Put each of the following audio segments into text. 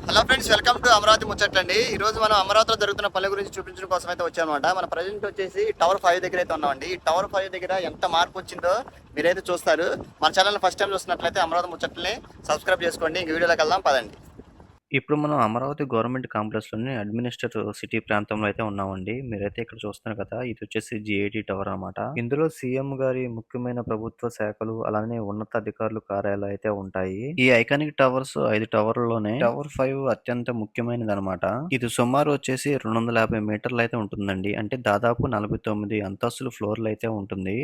Hello friends, welcome to Amaravati ముచ్చట్లండి. ఈ రోజు మనం అమరావతిలో జరుగుతున్న పనుల గురించి చూపించడం కోసం అయితే వచ్చామన్నమాట. మన ప్రజెంట్ వచ్చేసి టవర్ 5 దగ్గర అయితే ఉన్నామండి. ఈ టవర్ 5 దగ్గర ఎంత మార్పు వచ్చిందో మీరైతే చూస్తారు. మన ఛానల్ ఫస్ట్ టైం చూస్తున్నట్లయితే అమరావతి ముచ్చట్లని సబ్స్క్రైబ్ చేసుకోండి. ఇంక వీడియోలోకి వెళ్దాం పదండి. ఇప్పుడు మనం అమరావతి గవర్నమెంట్ కాంప్లెక్స్‌లోని అడ్మినిస్ట్రేటివ్ సిటీ ప్రాంతంలో అయితే ఉన్నామండి. మీరైతే ఇక్కడ చూస్తున్నారు కదా! ఇది వచ్చేసి జీఐటీ టవర్ అనమాట. ఇందులో సీఎం గారి ముఖ్యమైన ప్రభుత్వ శాఖలు, అలానే ఉన్నతాధికారులు కార్యాలయాలు అయితే ఉంటాయి. ఈ ఐకానిక్ టవర్స్ 5 టవర్లలోనే టవర్ 5 అత్యంత ముఖ్యమైనదనమాట. ఇది సుమారు వచ్చేసి 250 మీటర్లు అయితే ఉంటుందండి. అంటే దాదాపు 49 అంతస్తుల ఫ్లోర్‌లు అయితే ఉంటుంది.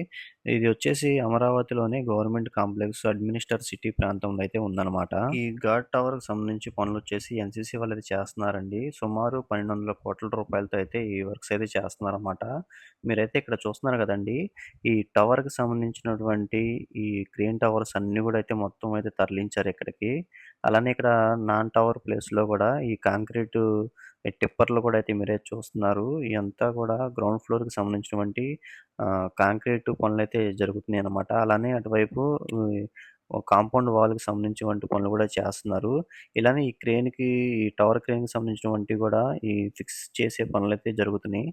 ఇది వచ్చేసి అమరావతిలోని గవర్నమెంట్ కాంప్లెక్స్ అడ్మినిస్ట్రేటివ్ సిటీ ప్రాంతంలో అయితే ఉందన్నమాట. ఈ గార్డ్ టవర్ కి సంబంధించి పనులు వచ్చేసి ఎన్సీసీ వాళ్ళు అయితే చేస్తున్నారండి. సుమారు 1200 కోట్ల రూపాయలతో అయితే ఈ వర్క్స్ అయితే చేస్తున్నారన్నమాట. మీరైతే ఇక్కడ చూస్తున్నారు కదండి. ఈ టవర్ కి సంబంధించినటువంటి ఈ క్రేన్ టవర్స్ అన్ని కూడా అయితే మొత్తం అయితే తరలించారు ఇక్కడికి. అలానే ఇక్కడ నాన్ టవర్ ప్లేస్ లో కూడా ఈ కాంక్రీట్ టిప్పర్లు కూడా అయితే మీరైతే చూస్తున్నారు. ఇదంతా కూడా గ్రౌండ్ ఫ్లోర్ కి సంబంధించినటువంటి కాంక్రీట్ పనులైతే జరుగుతున్నాయన్నమాట. అలానే అటువైపు ఈ కాంపౌండ్ వాల్‌కి సంబంధించినటువంటి పనులు కూడా చేస్తున్నారు. ఇలానే ఈ క్రేన్‌కి ఈ టవర్ క్రేన్‌కి సంబంధించినవంటివి కూడా ఈ ఫిక్స్ చేసే పనులైతే జరుగుతున్నాయి.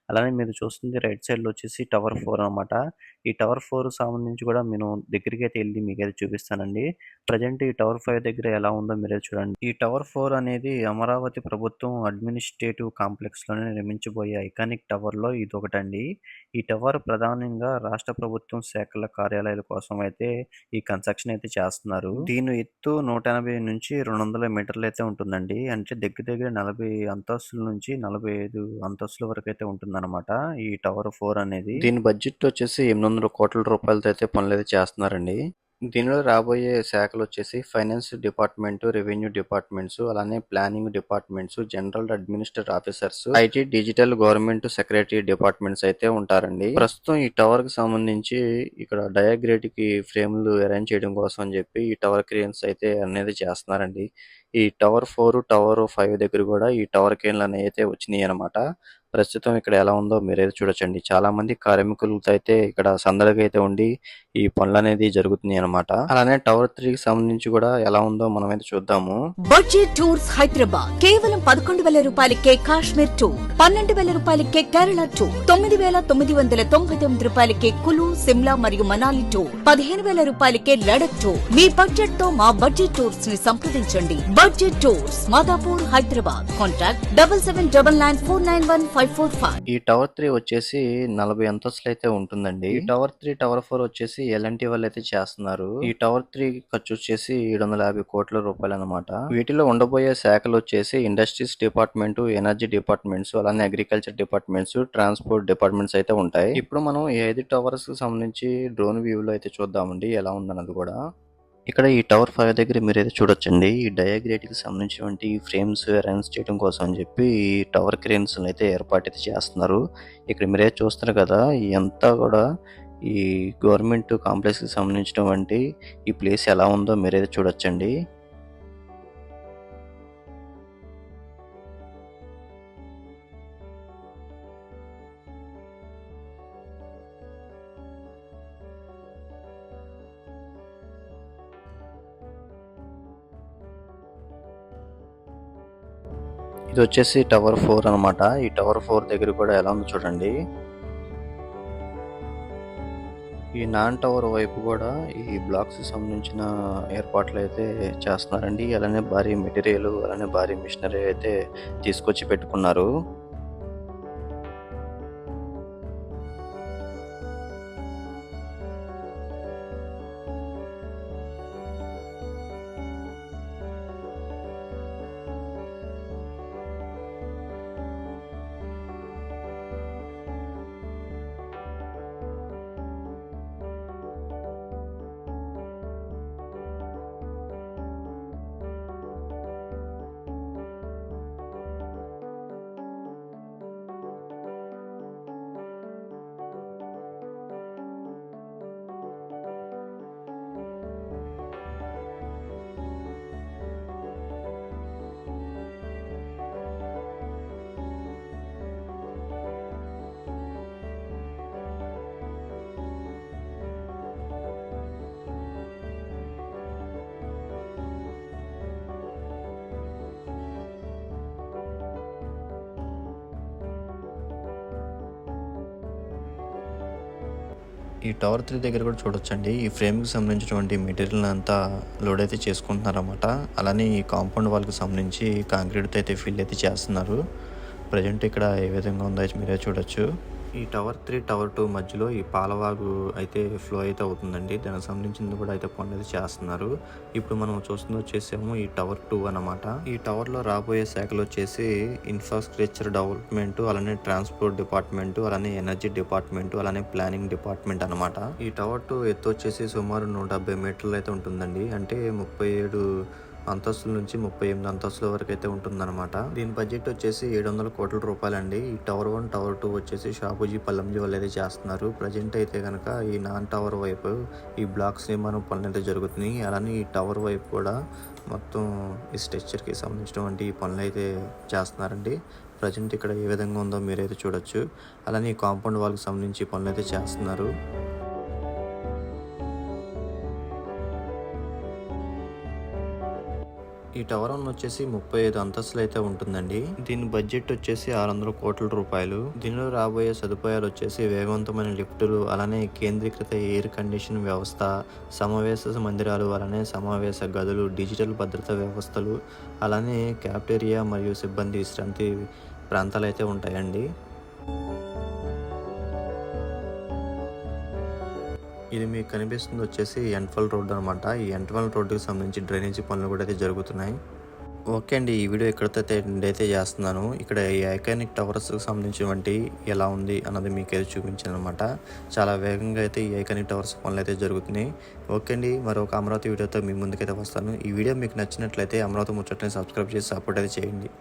అలానే మీరు చూస్తుంది రైట్ సైడ్‌లో వచ్చేసి టవర్ 4 అనమాట. ఈ టవర్ 4 సంబంధించి కూడా నేను దగ్గరికైతే ఎళ్లి మీకైతే చూపిస్తానండి. ప్రెజెంట్ ఈ టవర్ 5 దగ్గర ఎలా ఉందో మీరే చూడండి. ఈ టవర్ 4 అనేది అమరావతి ప్రభుత్వం అడ్మినిస్ట్రేటివ్ కాంప్లెక్స్‌లోనే నిర్మించబోయే ఐకానిక్ టవర్‌లో ఇదొకటండి. ఈ టవర్ ప్రధానంగా రాష్ట్ర ప్రభుత్వం శాఖల కార్యాలయాల కోసం అయితే ఈ కన్స్ట్రక్షన్ అయితే చేస్తున్నారు. దీని ఎత్తు 180 నుంచి 200 మీటర్లు అయితే ఉంటుందండి. అంటే దగ్గర దగ్గర 40 అంతస్తుల నుంచి 45 అంతస్తుల వరకు అయితే ఉంటుందన్నమాట ఈ టవర్ 4 అనేది. దీని బడ్జెట్ వచ్చేసి 800 కోట్ల రూపాయలతో అయితే పనులైతే చేస్తున్నారండి. దీనిలో రాబోయే శాఖలొచ్చేసి ఫైనాన్స్ డిపార్ట్‌మెంట్, రెవెన్యూ డిపార్ట్‌మెంట్స్, అలానే planning departments, general administrative officers, IT, digital, government secretary departments అయితే ఉంటారండి. ప్రస్తుతం ఈ టవర్‌కి సంబంధించి ఇక్కడ డయాగ్రేడ్‌కి ఫ్రేమ్‌లు అరేంజ్ చేయడం కోసం అని చెప్పి ఈ టవర్ క్రేన్స్ అయితే అనేది చేస్తున్నారండి. ఈ టవర్ 4, టవర్ 5 దగ్గర కూడా ఈ టవర్ క్రేన్‌లు అనేవి అయితే వచ్చినాయన్నమాట. ప్రస్తుతం ఇక్కడ ఎలా ఉందో మీరైతే చూడొచ్చండి. చాలా మంది కార్మికులతో అయితే ఇక్కడ సందడిగా అయితే ఉండి ఈ పనులనేది జరుగుతున్నాయి అన్నమాట. అలానే టవర్ 3కి సంబంధించి కూడా ఎలా ఉందో మనమైతే చూద్దాము. బడ్జెట్ టూర్స్ హైదరాబాద్ కేవలం 11,000 రూపాయలకే కాశ్మీర్ టూర్, 12,000 రూపాయలకే కేరళ టూర్, 9,999 రూపాయలకే కులు, సిమ్లా మరియు మనాలి టూర్, 15,000 రూపాయలకే లడక్ టూర్. మీ బడ్జెట్ తో మా బడ్జెట్ టూర్స్ ని సంప్రదించండి. Budget tours Madhapur Hyderabad. Contact 7799491545. ఈ టవర్ 3 వచ్చేసి 40 అంతస్తులు అయితే ఉంటుందండి. ఈ టవర్ 3, టవర్ 4 వచ్చేసి ఎల్ఎన్టీ వాళ్ళు అయితే చేస్తున్నారు. ఈ టవర్ 3 ఖర్చు వచ్చేసి 750 కోట్ల రూపాయలు అనమాట. వీటిలో ఉండబోయే శాఖలు వచ్చేసి ఇండస్ట్రీస్ డిపార్ట్మెంట్, ఎనర్జీ డిపార్ట్మెంట్స్, అలానే అగ్రికల్చర్ డిపార్ట్మెంట్స్, ట్రాన్స్పోర్ట్ డిపార్ట్మెంట్స్ అయితే ఉంటాయి. ఇప్పుడు మనం ఈ 5 టవర్స్ కి సంబంధించి డ్రోన్ వ్యూ లో అయితే చూద్దామండి ఎలా ఉందన్నది కూడా. ఇక్కడ ఈ టవర్ 5 దగ్గర మీరైతే చూడొచ్చండి. ఈ డయాగ్రేట్‌కి సంబంధించినటువంటి ఫ్రేమ్స్ అరేంజ్ చేయడం కోసం అని చెప్పి ఈ టవర్ క్రేన్స్ అయితే ఏర్పాటు అయితే చేస్తున్నారు. ఇక్కడ మీరైతే చూస్తున్నారు కదా! ఇయంతా కూడా ఈ గవర్నమెంట్ కాంప్లెక్స్‌కి సంబంధించినటువంటి ఈ ప్లేస్ ఎలా ఉందో మీరైతే చూడొచ్చండి. ఇది వచ్చేసి టవర్ 4 అనమాట. ఈ టవర్ 4 దగ్గర కూడా ఎలా ఉందో చూడండి. ఈ నాన్ టవర్ వైపు కూడా ఈ బ్లాక్స్ సంబంధించిన ఏర్పాట్లు అయితే చేస్తున్నారండి. అలానే భారీ మెటీరియల్, అలానే భారీ మిషనరీ అయితే తీసుకొచ్చి పెట్టుకున్నారు. ఈ టవర్ 3 దగ్గర కూడా చూడొచ్చండి. ఈ ఫ్రేమ్కి సంబంధించినటువంటి మెటీరియల్ అంతా లోడ్ అయితే చేసుకుంటున్నారన్నమాట. అలానే ఈ కాంపౌండ్ వాళ్ళకి సంబంధించి కాంక్రీట్తో అయితే ఫిల్ అయితే చేస్తున్నారు. ప్రజెంట్ ఇక్కడ ఏ విధంగా ఉందో అయితే మీరే చూడొచ్చు. ఈ టవర్ 3 టవర్ 2 మధ్యలో ఈ పాలవాగు అయితే ఫ్లో అయితే అవుతుందండి. దానికి సంబంధించింది కూడా అయితే పనులు అయితే చేస్తున్నారు. ఇప్పుడు మనం చూస్తుంది వచ్చేసేమో ఈ టవర్ 2 అన్నమాట. ఈ టవర్ లో రాబోయే శాఖలు వచ్చేసి ఇన్ఫ్రాస్ట్రక్చర్ డెవలప్మెంట్, అలానే ట్రాన్స్పోర్ట్ డిపార్ట్మెంట్, అలానే ఎనర్జీ డిపార్ట్మెంట్, అలానే ప్లానింగ్ డిపార్ట్మెంట్ అన్నమాట. ఈ టవర్ 2 ఎత్తు వచ్చేసి సుమారు 170 మీటర్లు అయితే ఉంటుందండి. అంటే 37 అంతస్తుల నుంచి 38 అంతస్తుల వరకు అయితే ఉంటుందన్నమాట. దీని బడ్జెట్ వచ్చేసి 700 కోట్ల రూపాయలండి. ఈ టవర్ 1 టవర్ 2 వచ్చేసి షాపూజీ పల్లంజీ వాళ్ళు అయితే చేస్తున్నారు. ప్రజెంట్ అయితే కనుక ఈ నాన్ టవర్ వైపు ఈ బ్లాక్స్ నిర్మాణం పనులు అయితే జరుగుతున్నాయి. అలానే ఈ టవర్ వైపు కూడా మొత్తం ఈ స్ట్రక్చర్కి సంబంధించినటువంటి పనులు అయితే చేస్తున్నారండి. ప్రజెంట్ ఇక్కడ ఏ విధంగా ఉందో మీరైతే చూడొచ్చు. అలానే ఈ కాంపౌండ్ వాళ్ళకి సంబంధించి పనులు అయితే చేస్తున్నారు. ఈ టవర్ 1 వచ్చేసి 35 అంతస్తులు అయితే ఉంటుందండి. దీని బడ్జెట్ వచ్చేసి 600 కోట్ల రూపాయలు. దీనిలో రాబోయే సదుపాయాలు వచ్చేసి వేగవంతమైన లిఫ్టులు, అలానే కేంద్రీకృత ఎయిర్ కండిషన్ వ్యవస్థ, సమావేశ మందిరాలు, అలానే సమావేశ గదులు, డిజిటల్ భద్రతా వ్యవస్థలు, అలానే క్యాఫ్టేరియా మరియు సిబ్బంది విశ్రాంతి ప్రాంతాలు అయితే ఉంటాయండి. ఇది మీకు కనిపిస్తుంది వచ్చేసి ఎన్ఫల్ రోడ్ అనమాట. ఈ ఎన్ఫల్ రోడ్డుకి సంబంధించి డ్రైనేజీ పనులు కూడా అయితే జరుగుతున్నాయి. ఓకే అండి, ఈ వీడియో ఎక్కడితో ఎండ్ అయితే చేస్తున్నాను. ఇక్కడ ఈ ఐకానిక్ టవర్స్కి సంబంధించినటువంటి ఎలా ఉంది అన్నది మీకైతే చూపించాను అనమాట. చాలా వేగంగా అయితే ఈ ఐకానిక్ టవర్స్ పనులు అయితే జరుగుతున్నాయి. ఓకే అండి, మరొక అమరావతి వీడియోతో మీ ముందుకైతే వస్తాను. ఈ వీడియో మీకు నచ్చినట్లయితే అమరావతి ముచ్చట్ని సబ్స్క్రైబ్ చేసి సపోర్ట్ అయితే చేయండి.